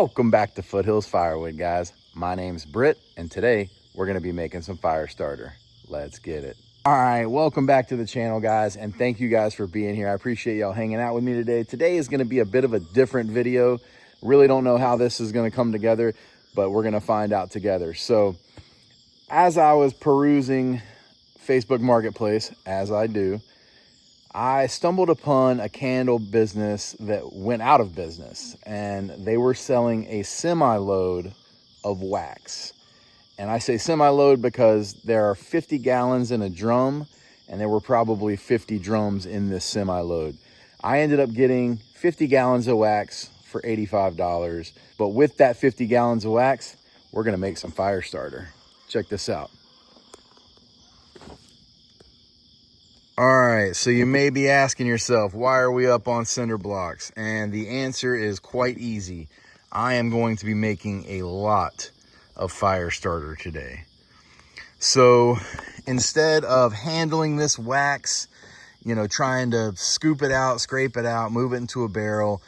Welcome back to Foothills Firewood, guys. My name's Britt, and today we're going to be making some fire starter. Let's get it. All right, welcome back to the channel, guys, and thank you guys for being here. I appreciate y'all hanging out with me today. Today is going to be a bit of a different video. Really don't know how this is going to come together, but we're going to find out together. So, as I was perusing Facebook Marketplace, as I do, I stumbled upon a candle business that went out of business, and they were selling a semi-load of wax. And I say semi-load because there are 50 gallons in a drum, and there were probably 50 drums in this semi-load. I ended up getting 50 gallons of wax for $85, but with that 50 gallons of wax, we're gonna make some fire starter. Check this out. All right, so you may be asking yourself, why are we up on cinder blocks? And the answer is quite easy. I am going to be making a lot of fire starter today. So instead of handling this wax, trying to scoop it out, scrape it out, move it into a barrel,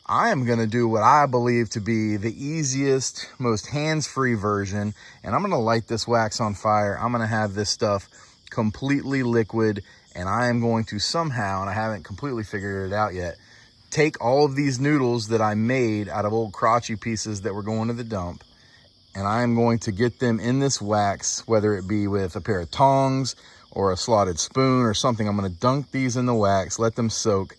I am gonna do what I believe to be the easiest, most hands-free version, and I'm gonna light this wax on fire. I'm gonna have this stuff completely liquid, and I am going to somehow, and I haven't completely figured it out yet, take all of these noodles that I made out of old crotchy pieces that were going to the dump, and I am going to get them in this wax, whether it be with a pair of tongs or a slotted spoon or something. I'm gonna dunk these in the wax, let them soak,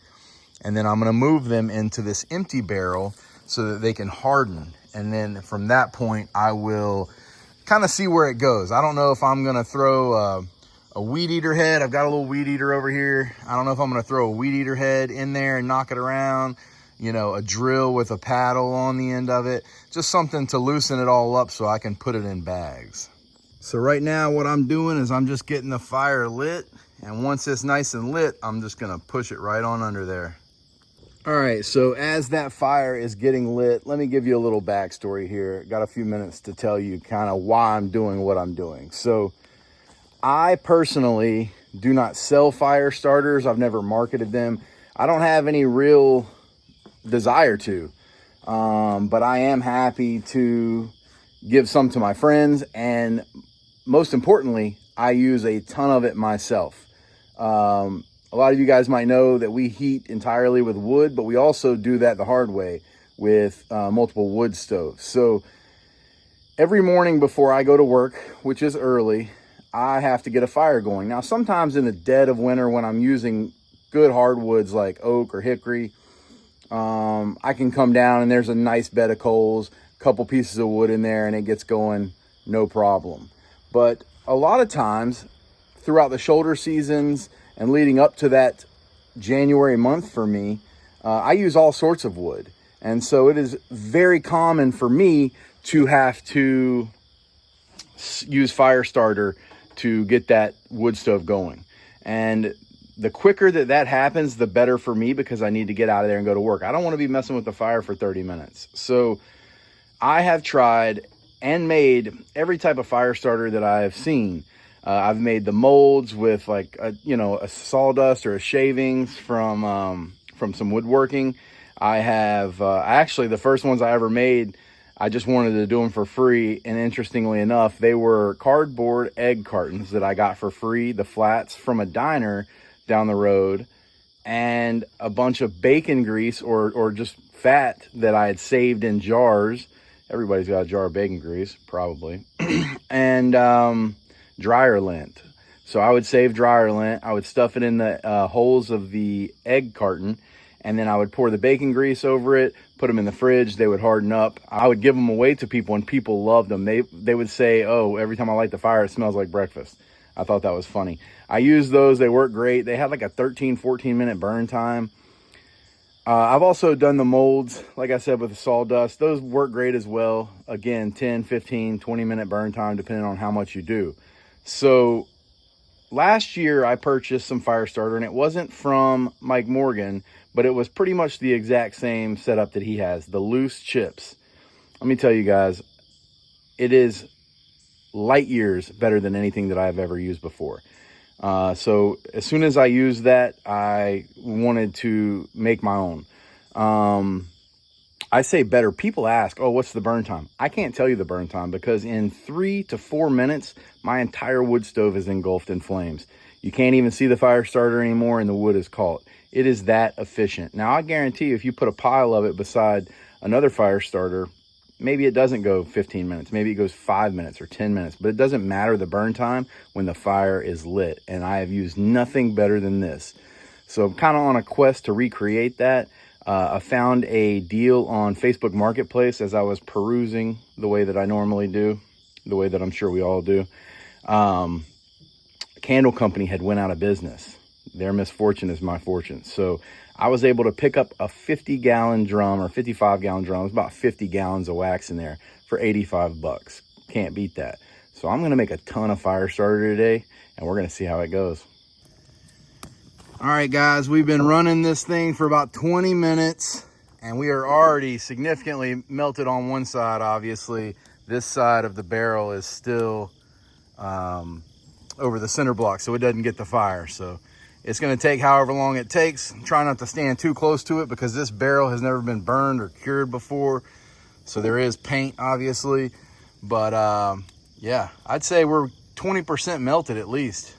and then I'm gonna move them into this empty barrel so that they can harden. And then from that point, I will kind of see where it goes. I don't know if I'm gonna throw a weed eater head. I've got a little weed eater over here. I don't know if I'm gonna throw a weed eater head in there and knock it around, a drill with a paddle on the end of it, just something to loosen it all up so I can put it in bags. So right now what I'm doing is I'm just getting the fire lit, and once it's nice and lit, I'm just gonna push it right on under there. All right, so as that fire is getting lit, let me give you a little backstory here. Got a few minutes to tell you kind of why I'm doing what I'm doing. So I personally do not sell fire starters. I've never marketed them. I don't have any real desire to, but I am happy to give some to my friends, and most importantly, I use a ton of it myself. A lot of you guys might know that we heat entirely with wood, but we also do that the hard way with multiple wood stoves. So every morning before I go to work, which is early, I have to get a fire going. Now, sometimes in the dead of winter when I'm using good hardwoods like oak or hickory, I can come down and there's a nice bed of coals, a couple pieces of wood in there, and it gets going, no problem. But a lot of times throughout the shoulder seasons and leading up to that January month for me, I use all sorts of wood. And so it is very common for me to have to use fire starter to get that wood stove going. And the quicker that happens, the better for me, because I need to get out of there and go to work. I don't want to be messing with the fire for 30 minutes. So I have tried and made every type of fire starter that I have seen. I've made the molds with like a sawdust or a shavings from some woodworking. I have actually the first ones I ever made, I just wanted to do them for free, and interestingly enough, they were cardboard egg cartons that I got for free, the flats from a diner down the road, and a bunch of bacon grease or just fat that I had saved in jars. Everybody's got a jar of bacon grease, probably. And dryer lint. So I would save dryer lint. I would stuff it in the holes of the egg carton, and then I would pour the bacon grease over it, put them in the fridge. They would harden up. I would give them away to people, and people loved them. They would say, "Oh, every time I light the fire, it smells like breakfast." I thought that was funny. I used those. They work great. They had like a 13-14 minute burn time. I've also done the molds, like I said, with the sawdust. Those work great as well. Again, 10, 15, 20 minute burn time, depending on how much you do. So last year I purchased some fire starter, and it wasn't from Mike Morgan, but it was pretty much the exact same setup that he has, the loose chips. Let me tell you guys, it is light years better than anything that I've ever used before. So as soon as I used that, I wanted to make my own. I say better. People ask, oh, what's the burn time? I can't tell you the burn time because in 3 to 4 minutes, my entire wood stove is engulfed in flames. You can't even see the fire starter anymore and the wood is caught. It is that efficient. Now, I guarantee you, if you put a pile of it beside another fire starter, maybe it doesn't go 15 minutes. Maybe it goes 5 minutes or 10 minutes, but it doesn't matter the burn time when the fire is lit. And I have used nothing better than this. So I'm kind of on a quest to recreate that. I found a deal on Facebook Marketplace as I was perusing the way that I normally do, the way that I'm sure we all do. A candle company had went out of business. Their misfortune is my fortune. So I was able to pick up a 50-gallon drum or 55-gallon drum. It's about 50 gallons of wax in there for 85 bucks. Can't beat that. So I'm going to make a ton of fire starter today, and we're going to see how it goes. All right, guys, we've been running this thing for about 20 minutes, and we are already significantly melted on one side, obviously. This side of the barrel is still over the cinder block, so it doesn't get the fire. So it's going to take however long it takes. Try not to stand too close to it because this barrel has never been burned or cured before. So there is paint, obviously. But yeah, I'd say we're 20% melted at least.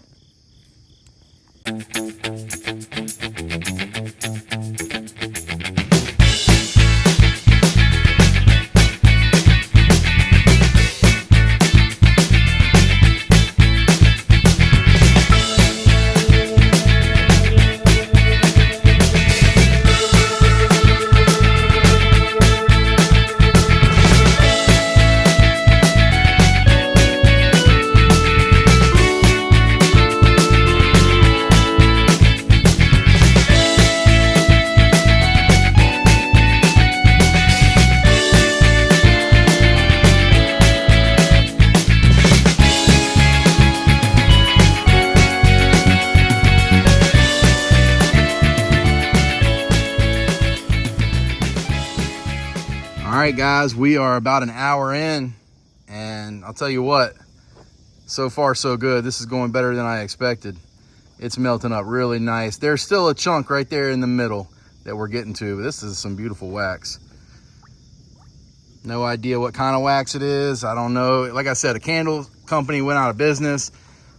All right, guys, we are about an hour in, and I'll tell you what, so far so good. This is going better than I expected. It's melting up really nice. There's still a chunk right there in the middle that we're getting to, but this is some beautiful wax. No idea what kind of wax it is. I don't know. Like I said, a candle company went out of business.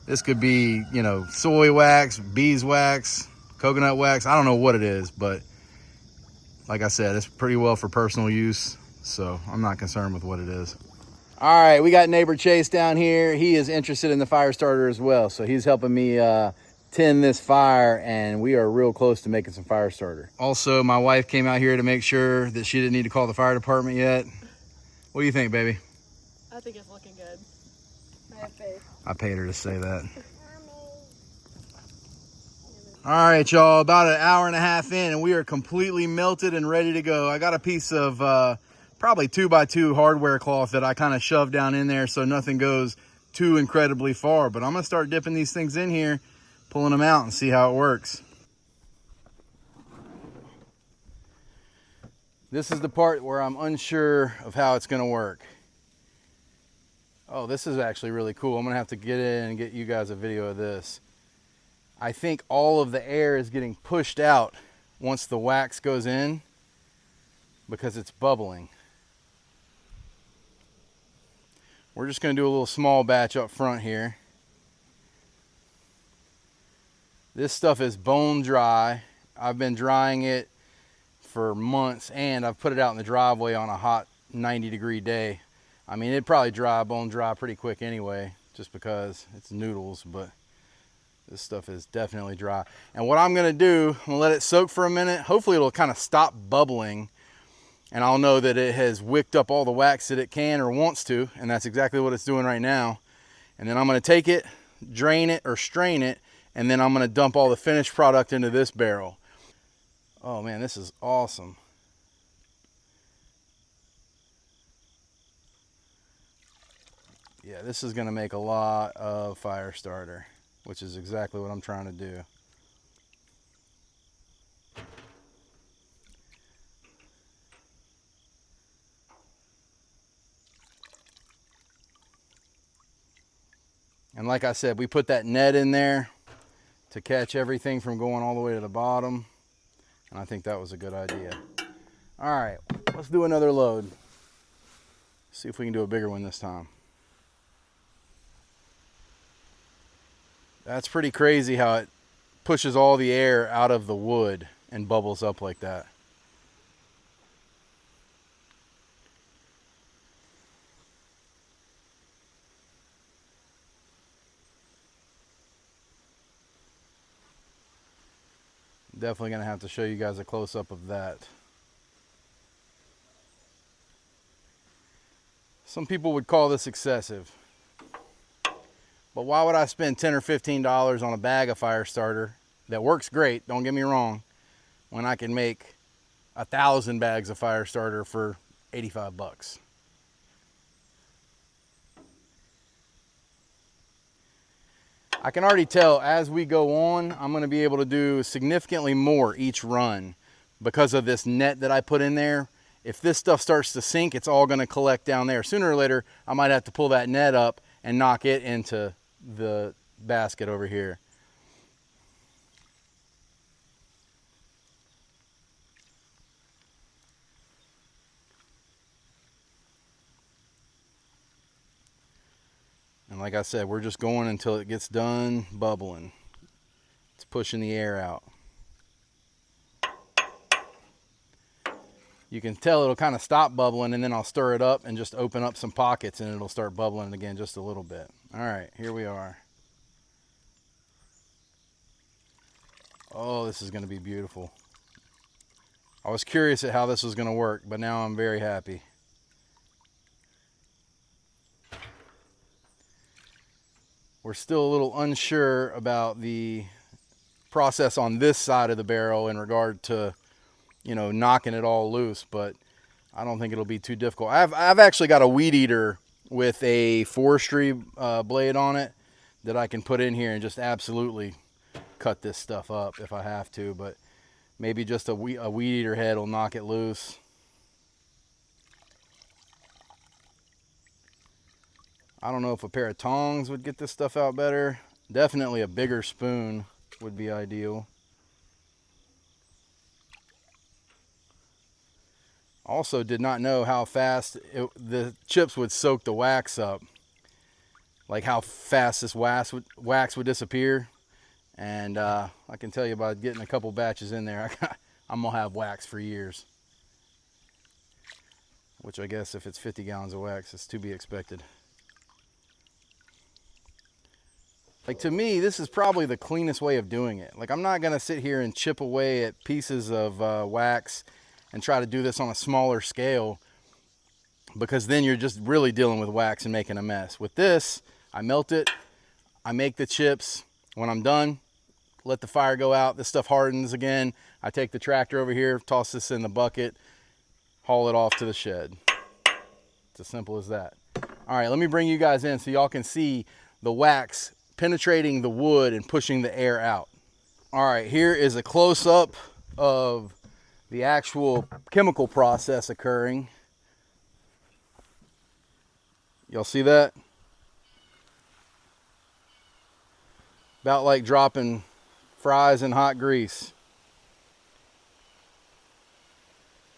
This could be, you know, soy wax, beeswax, coconut wax. I don't know what it is, but like I said, it's pretty well for personal use. So I'm not concerned with what it is. All right, we got neighbor Chase down here. He is interested in the fire starter as well. So he's helping me tend this fire, and we are real close to making some fire starter. Also, my wife came out here to make sure that she didn't need to call the fire department yet. What do you think, baby? I think it's looking good. I have faith. I paid her to say that. All right, y'all, about an hour and a half in, and we are completely melted and ready to go. I got a piece of probably 2x2 hardware cloth that I kind of shoved down in there so nothing goes too incredibly far. But I'm going to start dipping these things in here, pulling them out, and see how it works. This is the part where I'm unsure of how it's going to work. Oh, this is actually really cool. I'm going to have to get in and get you guys a video of this. I think all of the air is getting pushed out once the wax goes in because it's bubbling. We're just going to do a little small batch up front here. This stuff is bone dry. I've been drying it for months, and I've put it out in the driveway on a hot 90-degree day. I mean, it'd probably dry, bone dry pretty quick anyway, just because it's noodles, but this stuff is definitely dry. And what I'm gonna do, I'm gonna let it soak for a minute. Hopefully it'll kind of stop bubbling, and I'll know that it has wicked up all the wax that it can or wants to, and that's exactly what it's doing right now. And then I'm gonna take it, drain it or strain it, and then I'm gonna dump all the finished product into this barrel. Oh man, this is awesome. Yeah, this is gonna make a lot of fire starter, which is exactly what I'm trying to do. And like I said, we put that net in there to catch everything from going all the way to the bottom. And I think that was a good idea. All right, let's do another load. See if we can do a bigger one this time. That's pretty crazy how it pushes all the air out of the wood and bubbles up like that. Definitely gonna have to show you guys a close-up of that. Some people would call this excessive. But why would I spend $10 or $15 on a bag of Firestarter that works great, don't get me wrong, when I can make 1,000 bags of Firestarter for 85 bucks? I can already tell as we go on, I'm gonna be able to do significantly more each run because of this net that I put in there. If this stuff starts to sink, it's all gonna collect down there. Sooner or later, I might have to pull that net up and knock it into the basket over here. And like I said, we're just going until it gets done bubbling. It's pushing the air out. You can tell it'll kind of stop bubbling, and then I'll stir it up and just open up some pockets and it'll start bubbling again just a little bit. All right, here we are. Oh, this is gonna be beautiful. I was curious at how this was gonna work, but now I'm very happy. We're still a little unsure about the process on this side of the barrel in regard to, you know, knocking it all loose, but I don't think it'll be too difficult. I've actually got a weed eater with a forestry blade on it that I can put in here and just absolutely cut this stuff up if I have to, but maybe just a weed eater head will knock it loose. I don't know if a pair of tongs would get this stuff out better. Definitely a bigger spoon would be ideal. Also did not know how fast the chips would soak the wax up. Like how fast this wax would disappear. And I can tell you by getting a couple batches in there, I'm gonna have wax for years. Which I guess if it's 50 gallons of wax, it's to be expected. Like, to me, this is probably the cleanest way of doing it. Like, I'm not gonna sit here and chip away at pieces of wax and try to do this on a smaller scale, because then you're just really dealing with wax and making a mess. With this, I melt it, I make the chips. When I'm done, let the fire go out, this stuff hardens again. I take the tractor over here, toss this in the bucket, haul it off to the shed. It's as simple as that. All right, let me bring you guys in so y'all can see the wax penetrating the wood and pushing the air out. All right, here is a close-up of the actual chemical process occurring. Y'all see that? About like dropping fries in hot grease.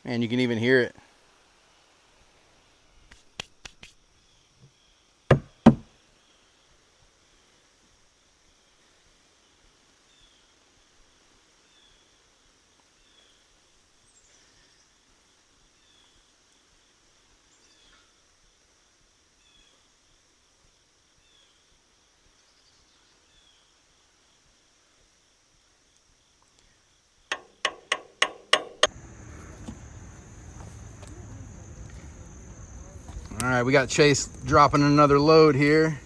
And you can even hear it. All right, we got Chase dropping another load here.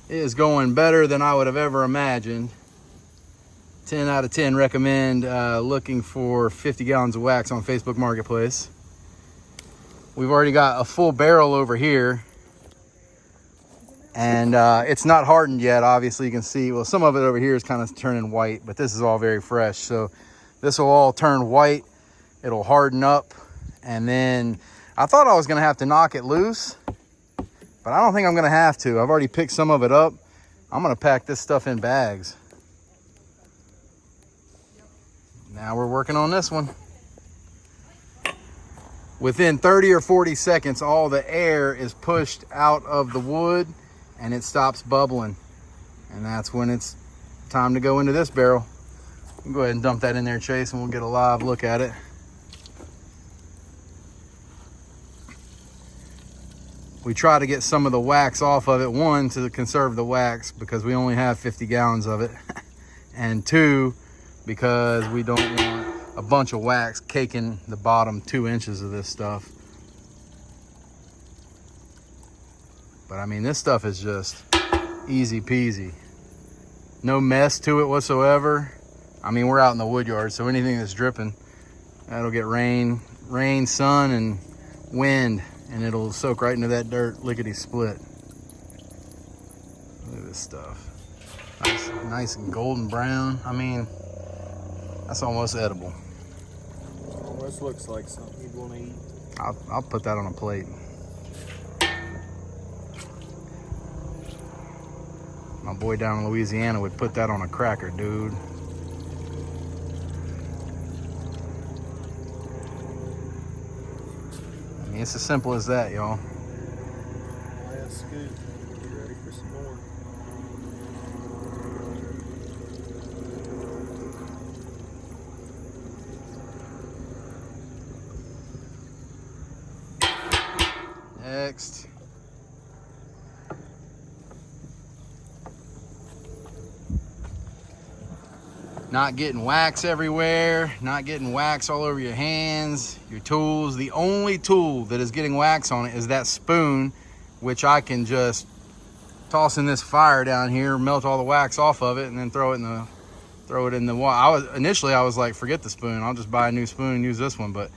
It is going better than I would have ever imagined. 10 out of 10 recommend looking for 50 gallons of wax on Facebook Marketplace. We've already got a full barrel over here. And it's not hardened yet, obviously. You can see, well, some of it over here is kind of turning white, but this is all very fresh. So this will all turn white. It'll harden up, and then I thought I was gonna have to knock it loose, but I don't think I'm gonna have to. I've already picked some of it up. I'm gonna pack this stuff in bags. Now we're working on this one. Within 30 or 40 seconds, all the air is pushed out of the wood and it stops bubbling. And that's when it's time to go into this barrel. We'll go ahead and dump that in there, Chase, and we'll get a live look at it. We try to get some of the wax off of it. One, to conserve the wax because we only have 50 gallons of it. And two, because we don't want a bunch of wax caking the bottom 2 inches of this stuff. But I mean, this stuff is just easy peasy. No mess to it whatsoever. I mean, we're out in the wood yard, so anything that's dripping, that'll get rain, sun, and wind, and it'll soak right into that dirt, lickety split. Look at this stuff. Nice and golden brown. I mean, that's almost edible. Almost looks like something you'd want to eat. I'll put that on a plate. My boy down in Louisiana would put that on a cracker, dude. I mean, it's as simple as that, y'all. Last scoop. Get ready for some more. Next. Not getting wax everywhere, not getting wax all over your hands, your tools. The only tool that is getting wax on it is that spoon, which I can just toss in this fire down here, melt all the wax off of it, and then throw it in the water. Initially I was like, forget the spoon, I'll just buy a new spoon and use this one, but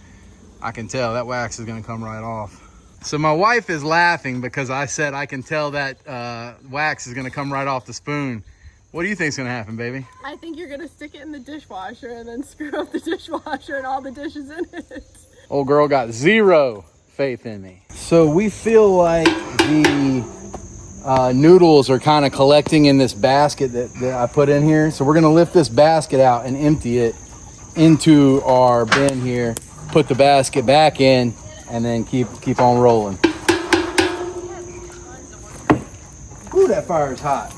I can tell that wax is gonna come right off. So my wife is laughing because I said I can tell that wax is gonna come right off the spoon. What do you think's gonna happen, baby? I think you're gonna stick it in the dishwasher and then screw up the dishwasher and all the dishes in it. Old girl got zero faith in me. So we feel like the noodles are kind of collecting in this basket that I put in here. So we're gonna lift this basket out and empty it into our bin here, put the basket back in, and then keep on rolling. Ooh, that fire is hot.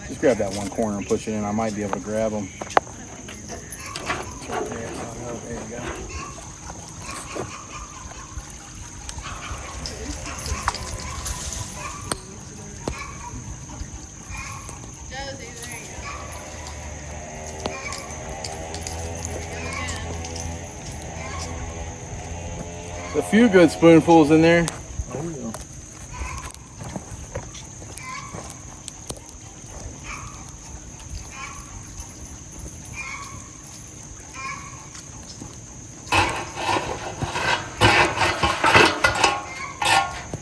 Just grab that one corner and push it in. I might be able to grab them. There you go. A few good spoonfuls in there. Oh, yeah.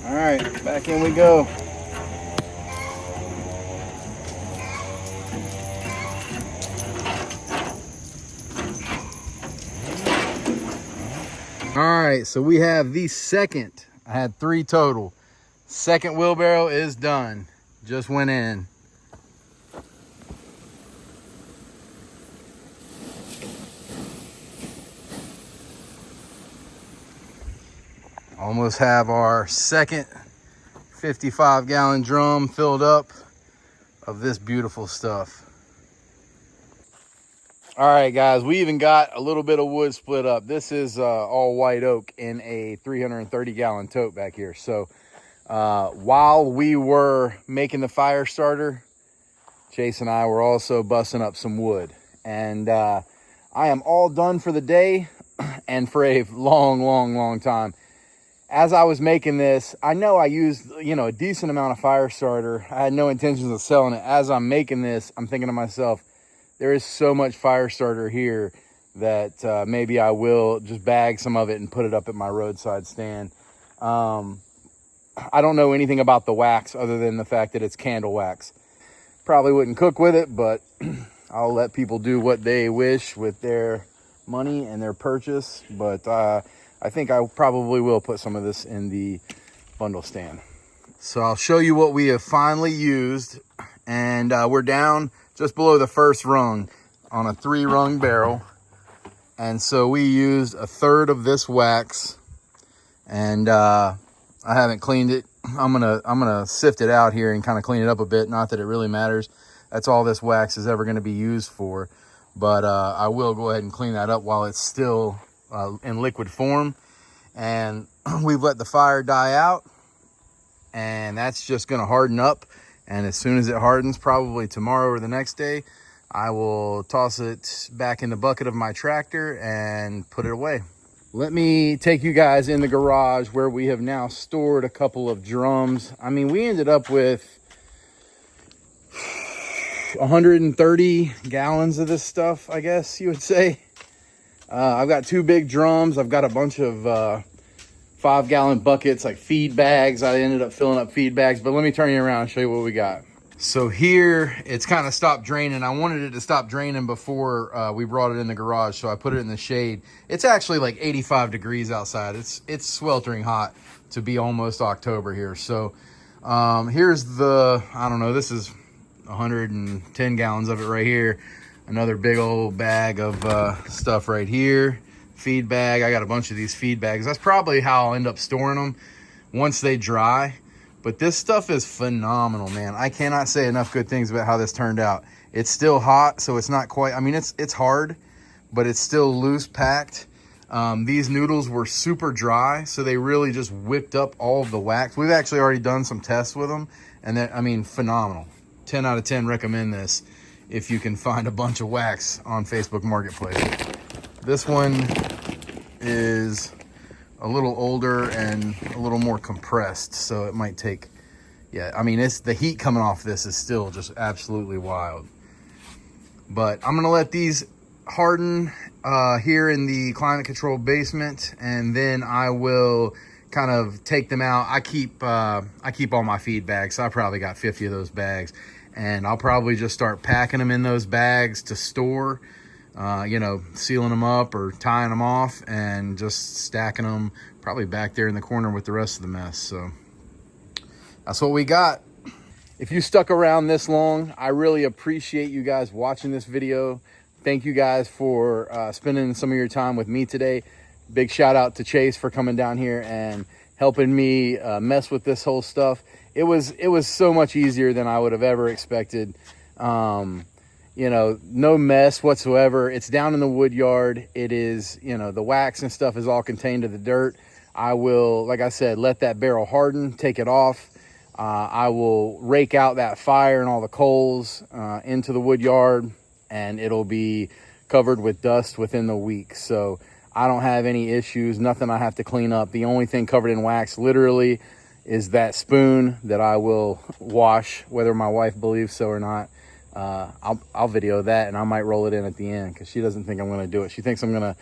All right, back in we go. All right, so we have the second. I had 3 total. Second wheelbarrow is done. Just went in. Almost have our second 55-gallon drum filled up of this beautiful stuff. All right, guys, we even got a little bit of wood split up. This is all white oak in a 330-gallon tote back here. So while we were making the fire starter, Chase and I were also busting up some wood. And I am all done for the day and for a long time. As I was making this, I know I used, a decent amount of fire starter. I had no intentions of selling it. As I'm making this, I'm thinking to myself, there is so much fire starter here that maybe I will just bag some of it and put it up at my roadside stand. I don't know anything about the wax other than the fact that it's candle wax. Probably wouldn't cook with it, but I'll let people do what they wish with their money and their purchase. But I think I probably will put some of this in the bundle stand. So I'll show you what we have finally used and we're down just below the first rung on a 3-rung barrel. And so we used a third of this wax, and I haven't cleaned it. I'm gonna sift it out here and kind of clean it up a bit. Not that it really matters. That's all this wax is ever going to be used for. But I will go ahead and clean that up while it's still in liquid form. And we've let the fire die out, and that's just going to harden up. And as soon as it hardens, probably tomorrow or the next day, I will toss it back in the bucket of my tractor and put it away. Let me take you guys in the garage where we have now stored a couple of drums. I mean, we ended up with 130 gallons of this stuff, I guess you would say. I've got 2 big drums. I've got a bunch of 5-gallon buckets, like feed bags. I ended up filling up feed bags, but let me turn you around and show you what we got. So here, it's kind of stopped draining. I wanted it to stop draining before we brought it in the garage, so I put it in the shade. It's actually like 85 degrees outside. It's sweltering hot to be almost October here. So here's the, I don't know, this is 110 gallons of it right here. Another big old bag of stuff right here. Feed bag. I got a bunch of these feed bags. That's probably how I'll end up storing them once they dry. But this stuff is phenomenal, man. I cannot say enough good things about how this turned out. It's still hot, so it's not quite, I mean, it's hard, but it's still loose packed. These noodles were super dry, so they really just whipped up all of the wax. We've actually already done some tests with them, and I mean, phenomenal. 10 out of 10 recommend this if you can find a bunch of wax on Facebook Marketplace. This one is a little older and a little more compressed, so it might take, yeah, I mean, it's the heat coming off this is still just absolutely wild. But I'm gonna let these harden here in the climate controlled basement, and then I will kind of take them out. I keep all my feed bags, so I probably got 50 of those bags, and I'll probably just start packing them in those bags to store. You know, sealing them up or tying them off and just stacking them probably back there in the corner with the rest of the mess. So that's what we got. If you stuck around this long, I really appreciate you guys watching this video. Thank you guys for spending some of your time with me today. Big shout out to Chase for coming down here and helping me mess with this whole stuff. It was so much easier than I would have ever expected. You know, no mess whatsoever. It's down in the wood yard. It is, you know, the wax and stuff is all contained to the dirt. I will, like I said, let that barrel harden, take it off. I will rake out that fire and all the coals into the wood yard, and it'll be covered with dust within the week. So I don't have any issues, nothing I have to clean up. The only thing covered in wax literally is that spoon that I will wash, whether my wife believes so or not. I'll video that, and I might roll it in at the end because she doesn't think I'm going to do it. She thinks I'm going to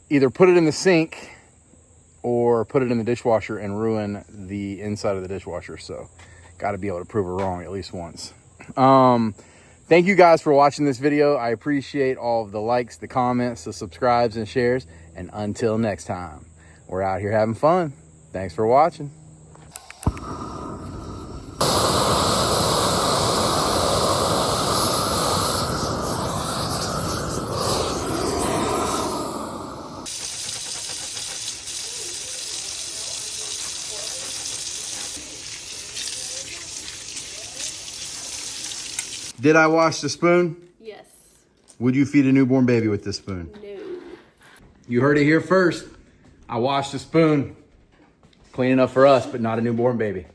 either put it in the sink or put it in the dishwasher and ruin the inside of the dishwasher. So got to be able to prove her wrong at least once. Thank you guys for watching this video. I appreciate all of the likes, the comments, the subscribes and shares. And until next time, we're out here having fun. Thanks for watching. Did I wash the spoon? Yes. Would you feed a newborn baby with this spoon? No. You heard it here first. I washed the spoon. Clean enough for us, but not a newborn baby.